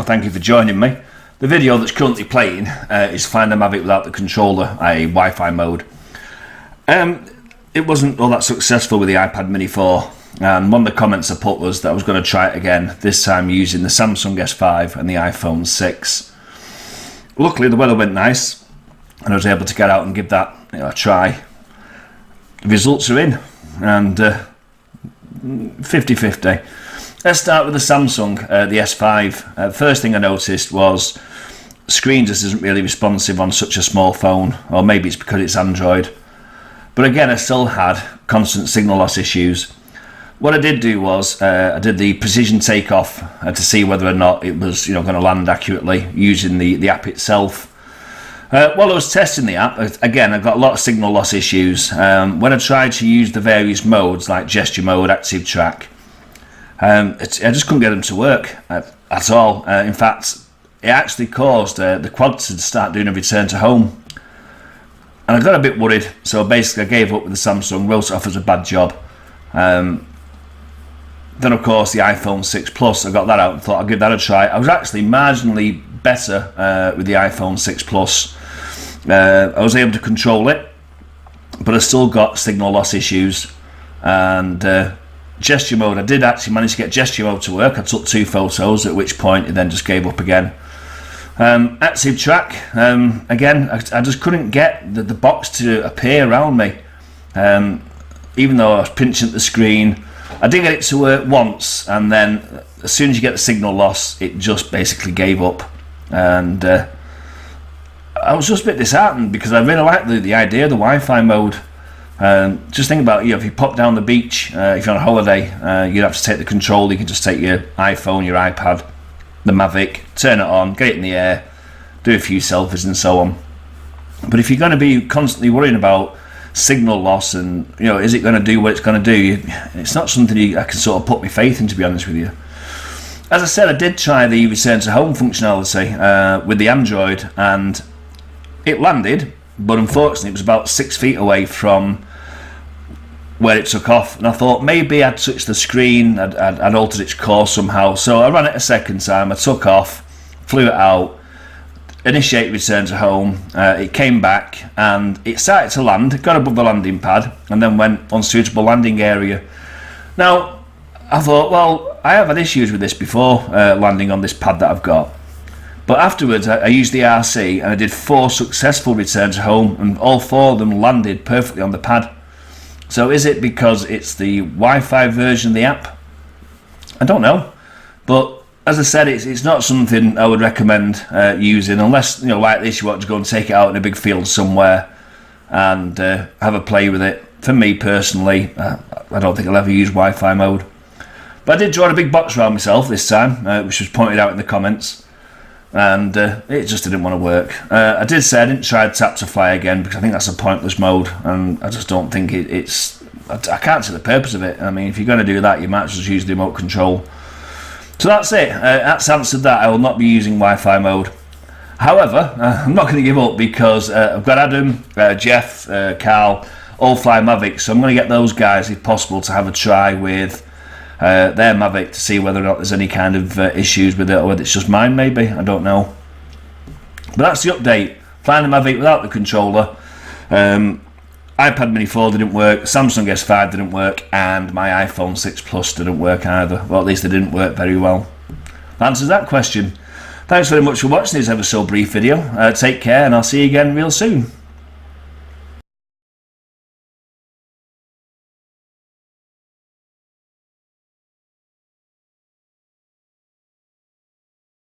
Well, thank you for joining me. The video that's currently playing is Find a Mavic without the controller, a Wi-Fi mode. It wasn't all that successful with the iPad Mini 4, and one of the comments I put was that I was going to try it again, this time using the Samsung S5 and the iPhone 6. Luckily the weather went nice and I was able to get out and give that a try. The results are in, and 50-50. Let's start with the Samsung, the S5. First thing I noticed was the screen just isn't really responsive on such a small phone, or maybe it's because it's Android. But again, I still had constant signal loss issues. What I did do was I did the precision takeoff to see whether or not it was going to land accurately using the app itself. While I was testing the app, again, I got a lot of signal loss issues. When I tried to use the various modes like gesture mode, active track, I just couldn't get them to work at all. In fact, it actually caused the quad to start doing a return to home. And I got a bit worried, so basically I gave up with the Samsung, wrote it off as a bad job. Then of course the iPhone 6 Plus, I got that out and thought I'd give that a try. I was actually marginally better with the iPhone 6 Plus. I was able to control it, but I still got signal loss issues. And gesture mode, I did actually manage to get gesture mode to work. I took 2 photos, at which point it then just gave up again. Active track, again, I just couldn't get the box to appear around me. Even though I was pinching at the screen, I did get it to work once, and then as soon as you get the signal loss, it just basically gave up. And I was just a bit disheartened because I really liked the idea of the Wi-Fi mode. Just think about, if you pop down the beach, if you're on a holiday, you'd have to take the control. You can just take your iPhone, your iPad, the Mavic, turn it on, get it in the air, do a few selfies and so on. But if you're going to be constantly worrying about signal loss and is it going to do what it's going to do, it's not something I can sort of put my faith in, to be honest with you. As I said, I did try the return to home functionality with the Android, and it landed, but unfortunately it was about 6 feet away from where it took off, and I thought maybe I'd touched the screen, I'd altered its course somehow. So I ran it a second time, I took off, flew it out, initiate return to home, it came back and it started to land, got above the landing pad and then went unsuitable landing area. Now I thought, well, I have had issues with this before, landing on this pad that I've got. But afterwards I used the RC and I did 4 successful return to home, and all 4 of them landed perfectly on the pad. So is it because it's the Wi-Fi version of the app? I don't know. But as I said, it's not something I would recommend using unless, like this, you want to go and take it out in a big field somewhere and have a play with it. For me personally, I don't think I'll ever use Wi-Fi mode. But I did draw a big box around myself this time, which was pointed out in the comments. And it just didn't want to work. I did say I didn't try tap to fly again because I think that's a pointless mode, and I just don't think it's. I can't see the purpose of it. I mean, if you're going to do that, you might as well use the remote control. So that's it. That's answered that. I will not be using Wi-Fi mode. However, I'm not going to give up because I've got Adam, Jeff, Carl, all fly Mavic, so I'm going to get those guys, if possible, to have a try with their Mavic to see whether or not there's any kind of issues with it, or whether it's just mine maybe, I don't know. But that's the update. Find the Mavic without the controller. iPad Mini 4 didn't work, Samsung S5 didn't work, and my iPhone 6 Plus didn't work either. Well, at least they didn't work very well. That answers that question. Thanks very much for watching this ever so brief video. Take care, and I'll see you again real soon.